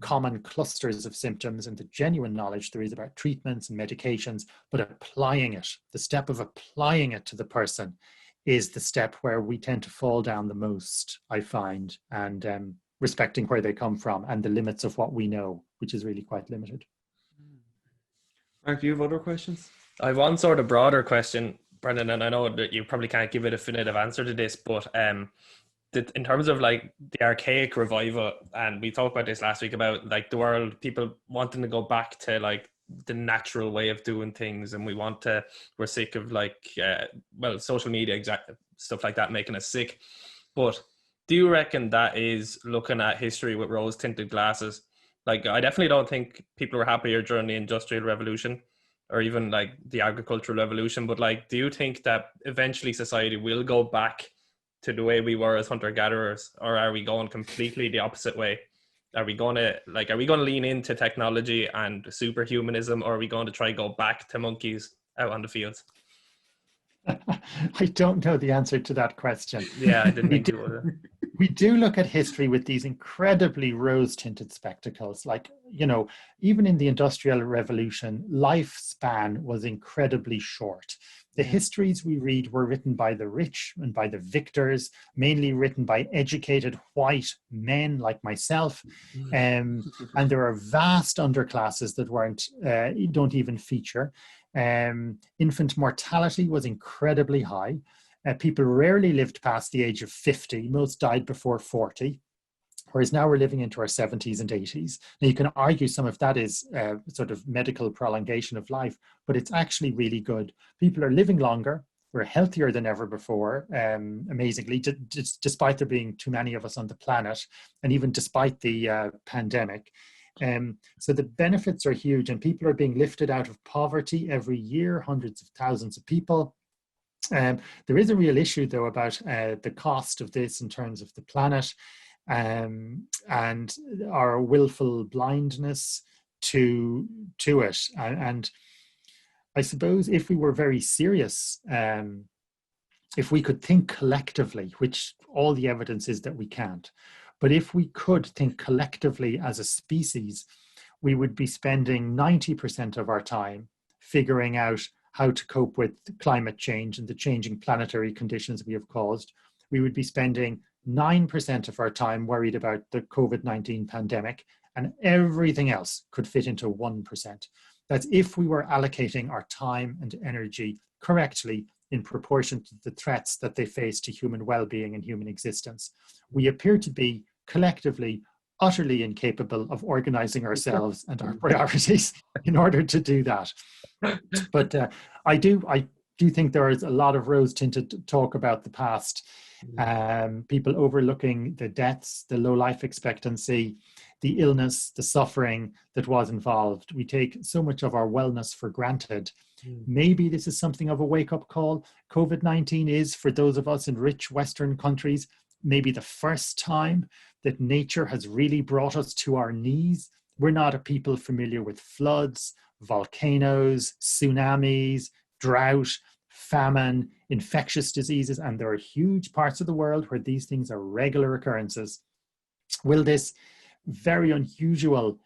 common clusters of symptoms and the genuine knowledge there is about treatments and medications, but applying it, the step of applying it to the person is the step where we tend to fall down the most, I find, and respecting where they come from and the limits of what we know, which is really quite limited. Mark, do you have other questions? I have one sort of broader question, Brendan, and I know that you probably can't give a definitive answer to this, but in terms of like the archaic revival, and we talked about this last week about like the world, people wanting to go back to like the natural way of doing things, and we're sick of like social media stuff like that making us sick. But do you reckon that is looking at history with rose tinted glasses? Like I definitely don't think people were happier during the Industrial Revolution or even like the agricultural revolution, but like do you think that eventually society will go back to the way we were as hunter-gatherers, or are we going completely the opposite way? Are we going to lean into technology and superhumanism, or are we going to try go back to monkeys out on the fields? I don't know the answer to that question. Yeah, I didn't think you would. We do look at history with these incredibly rose-tinted spectacles. Like, you know, even in the Industrial Revolution, lifespan was incredibly short. The histories we read were written by the rich and by the victors, mainly written by educated white men like myself. And there are vast underclasses that don't even feature. Infant mortality was incredibly high. People rarely lived past the age of 50. Most died before 40. Whereas now we're living into our 70s and 80s. Now you can argue some of that is sort of medical prolongation of life, but it's actually really good. People are living longer. We're healthier than ever before, amazingly, despite there being too many of us on the planet, and even despite the pandemic. So the benefits are huge, and people are being lifted out of poverty every year, hundreds of thousands of people. There is a real issue, though, about the cost of this in terms of the planet. And our willful blindness to it. And I suppose if we were very serious, if we could think collectively, which all the evidence is that we can't, but if we could think collectively as a species, we would be spending 90% of our time figuring out how to cope with climate change and the changing planetary conditions we have caused. We would be spending 9% of our time worried about the COVID-19 pandemic, and everything else could fit into 1%. That's if we were allocating our time and energy correctly in proportion to the threats that they face to human well-being and human existence. We appear to be collectively utterly incapable of organizing ourselves and our priorities in order to do that. But I do think there is a lot of rose-tinted talk about the past. people overlooking the deaths, the low life expectancy, the illness, the suffering that was involved. We take so much of our wellness for granted. Maybe this is something of a wake-up call. COVID-19 is, for those of us in rich Western countries, maybe the first time that nature has really brought us to our knees. We're not a people familiar with floods, volcanoes, tsunamis, drought, famine, infectious diseases, and there are huge parts of the world where these things are regular occurrences. Will this very unusual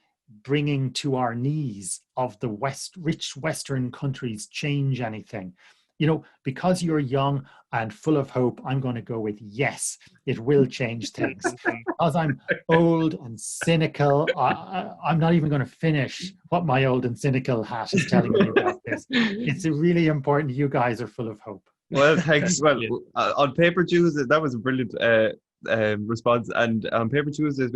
bringing to our knees of the rich Western countries change anything? You know, because you're young and full of hope, I'm going to go with yes, it will change things. Because I'm old and cynical, I'm not even going to finish what my old and cynical hat is telling me about this. It's really important you guys are full of hope. Well, thanks. Well, on Paper Tuesdays, that was a brilliant response. And on Paper Tuesdays,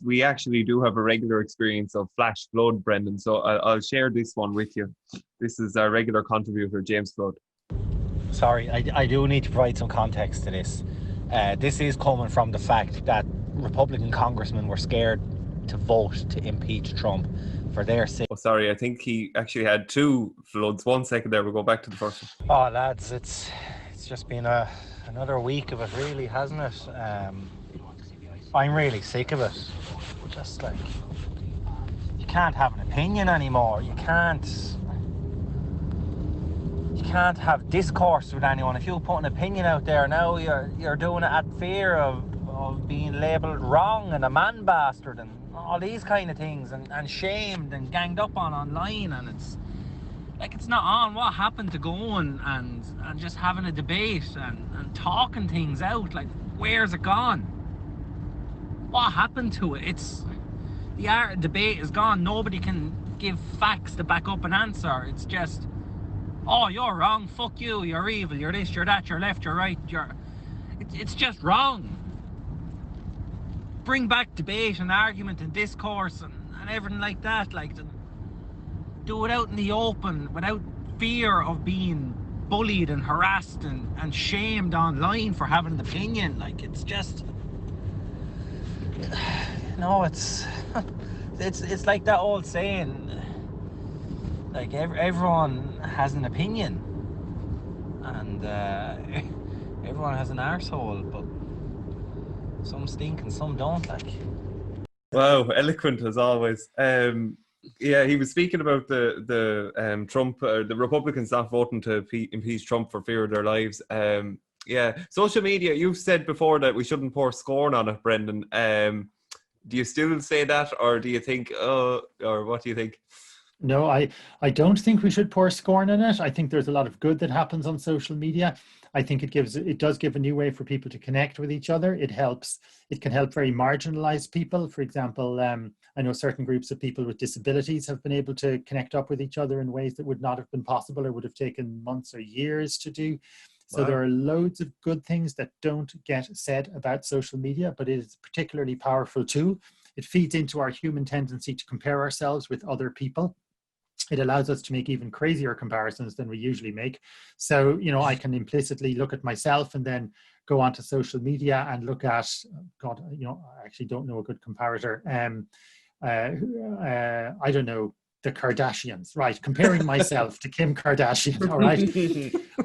we actually do have a regular experience of flash flood, Brendan. So I'll share this one with you. This is our regular contributor, James Flood. Sorry, I do need to provide some context to this. This is coming from the fact that Republican congressmen were scared to vote to impeach Trump for their sake. Oh, sorry, I think he actually had two floods. 1 second there, we'll go back to the first one. Oh, lads, it's just been another week of it, really, hasn't it? I'm really sick of it. Just like, you can't have an opinion anymore. You can't have discourse with anyone. If you put an opinion out there now, you're doing it at fear of being labelled wrong and a man bastard and all these kind of things, and shamed and ganged up on online, and it's like, it's not on. What happened to going and just having a debate and talking things out? Like, where's it gone? What happened to it? It's the art of debate is gone. Nobody can give facts to back up an answer. It's just, oh, you're wrong, fuck you, you're evil, you're this, you're that, you're left, you're right, it's just wrong. Bring back debate and argument and discourse and everything like that. Like, do it out in the open without fear of being bullied and harassed and shamed online for having an opinion. Like, it's just, no, it's like that old saying, like, everyone has an opinion, and everyone has an arsehole, but some stink and some don't. Like, wow, eloquent as always. Yeah, he was speaking about the Trump, the Republicans not voting to impeach Trump for fear of their lives. Yeah, social media. You've said before that we shouldn't pour scorn on it, Brendan. Do you still say that, or do you think, or what do you think? No, I don't think we should pour scorn in it. I think there's a lot of good that happens on social media. I think it does give a new way for people to connect with each other. It can help very marginalized people. For example, I know certain groups of people with disabilities have been able to connect up with each other in ways that would not have been possible or would have taken months or years to do. So There are loads of good things that don't get said about social media, but it is a particularly powerful tool. It feeds into our human tendency to compare ourselves with other people. It allows us to make even crazier comparisons than we usually make. So, you know, I can implicitly look at myself and then go onto social media and look at, God, you know, I actually don't know a good comparator. I don't know, the Kardashians, right? Comparing myself to Kim Kardashian, all right?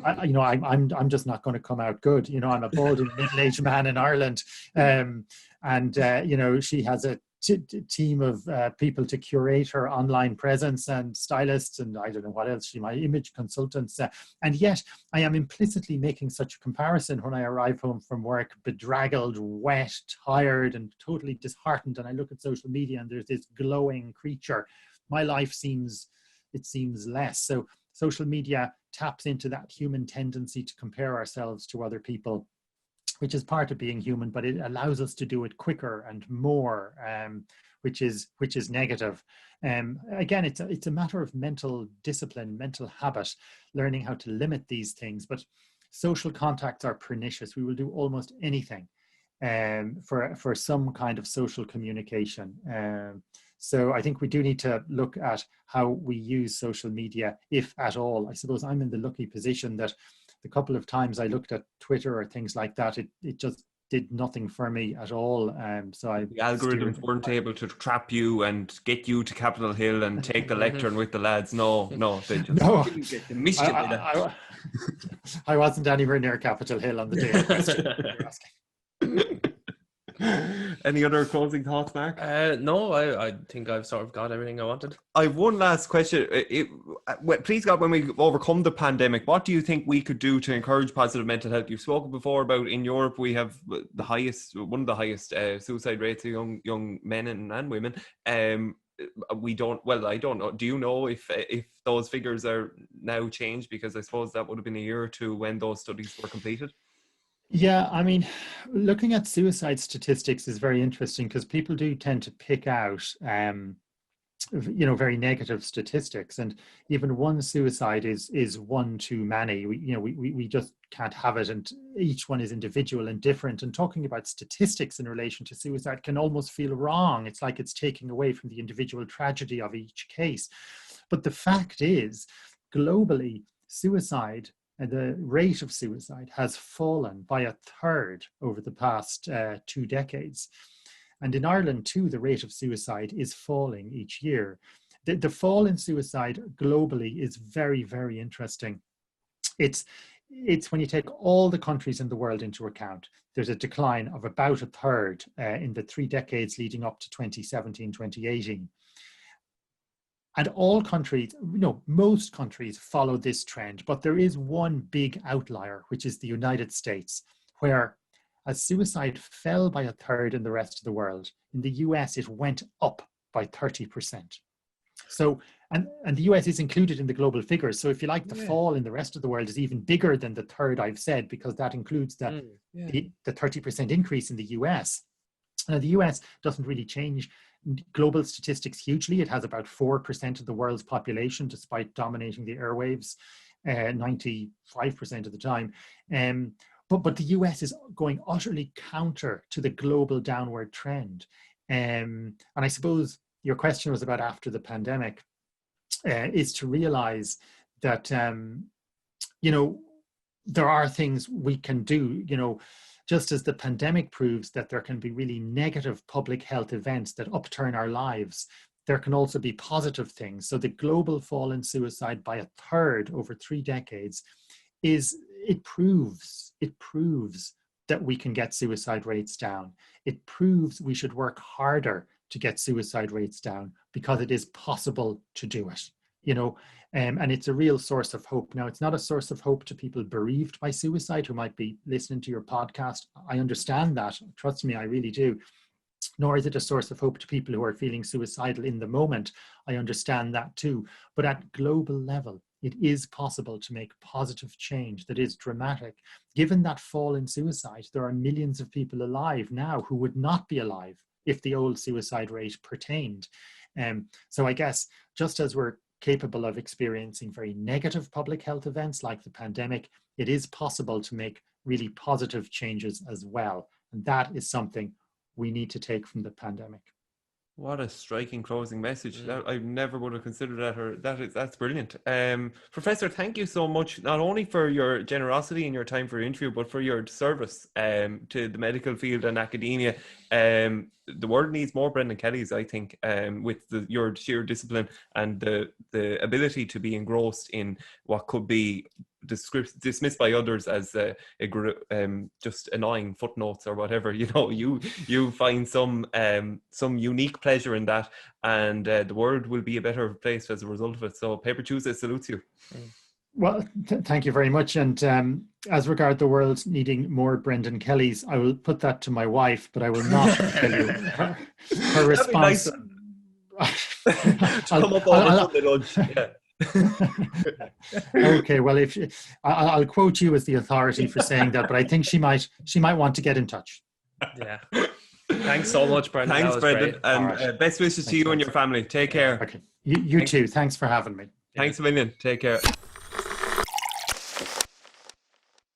I'm just not going to come out good. You know, I'm a balding middle-aged man in Ireland, you know, she has a team of people to curate her online presence, and stylists, and I don't know what else, my image consultants, and yet I am implicitly making such a comparison when I arrive home from work, bedraggled, wet, tired, and totally disheartened, and I look at social media and there's this glowing creature. My life seems less. So social media taps into that human tendency to compare ourselves to other people, which is part of being human, but it allows us to do it quicker and more, which is negative. Again, it's a matter of mental discipline, mental habit, learning how to limit these things. But social contacts are pernicious. We will do almost anything for some kind of social communication. So I think we do need to look at how we use social media, if at all. I suppose I'm in the lucky position that the couple of times I looked at Twitter or things like that, it just did nothing for me at all. So the algorithms weren't able to trap you and get you to Capitol Hill and take the lectern with the lads. No, they just didn't get the mischief of that. I wasn't anywhere near Capitol Hill on the day in question you're asking. Any other closing thoughts, Mark? No, I think I've sort of got everything I wanted. I have one last question. Please God, when we overcome the pandemic, what do you think we could do to encourage positive mental health? You've spoken before about in Europe we have one of the highest suicide rates of young men and women. I don't know. Do you know if those figures are now changed? Because I suppose that would have been a year or two when those studies were completed. Yeah, I mean, looking at suicide statistics is very interesting because people do tend to pick out, very negative statistics, and even one suicide is one too many. We just can't have it, and each one is individual and different. And talking about statistics in relation to suicide can almost feel wrong. It's like it's taking away from the individual tragedy of each case. But the fact is, globally, suicide, the rate of suicide has fallen by 1/3 over the past 2 decades. And in Ireland too, the rate of suicide is falling each year. The fall in suicide globally is very, very interesting. It's when you take all the countries in the world into account, there's a decline of about 1/3 in the 3 decades leading up to 2017, 2018. And all countries, most countries follow this trend, but there is one big outlier, which is the United States, where as suicide fell by 1/3 in the rest of the world, in the US it went up by 30%. So, and the US is included in the global figures. So if you like, the fall in the rest of the world is even bigger than the 1/3 I've said, because that includes the 30% increase in the US. Now, the US doesn't really change global statistics hugely. It has about 4% of the world's population, despite dominating the airwaves 95% of the time. But the US is going utterly counter to the global downward trend. And I suppose your question was about after the pandemic, is to realize that, there are things we can do, just as the pandemic proves that there can be really negative public health events that upturn our lives, there can also be positive things. So the global fall in suicide by 1/3 over 3 decades it proves that we can get suicide rates down. It proves we should work harder to get suicide rates down because it is possible to do it. And it's a real source of hope. Now, it's not a source of hope to people bereaved by suicide who might be listening to your podcast. I understand that. Trust me, I really do. Nor is it a source of hope to people who are feeling suicidal in the moment. I understand that too. But at global level, it is possible to make positive change that is dramatic. Given that fall in suicide, there are millions of people alive now who would not be alive if the old suicide rate pertained. So I guess just as we're capable of experiencing very negative public health events like the pandemic, it is possible to make really positive changes as well. And that is something we need to take from the pandemic. What a striking closing message. I never would have considered that. That's brilliant. Professor, thank you so much, not only for your generosity and your time for your interview, but for your service to the medical field and academia. The world needs more Brendan Kellys, I think, with your sheer discipline and the ability to be engrossed in what could be dismissed by others as just annoying footnotes or whatever. You find some unique pleasure in that, and the world will be a better place as a result of it. So Paper Tuesday salutes you. Well, thank you very much. And as regard the world needing more Brendan Kellys, I will put that to my wife, but I will not tell you her response. Come up over Sunday lunch. Yeah. Okay, well, I'll quote you as the authority for saying that, but I think she might want to get in touch. Yeah. Thanks so much, Brendan. Thanks, Brendan, great. and Right. Best wishes to you and your family. Take care. Okay, you too. Thanks for having me. Thanks a million. Take care.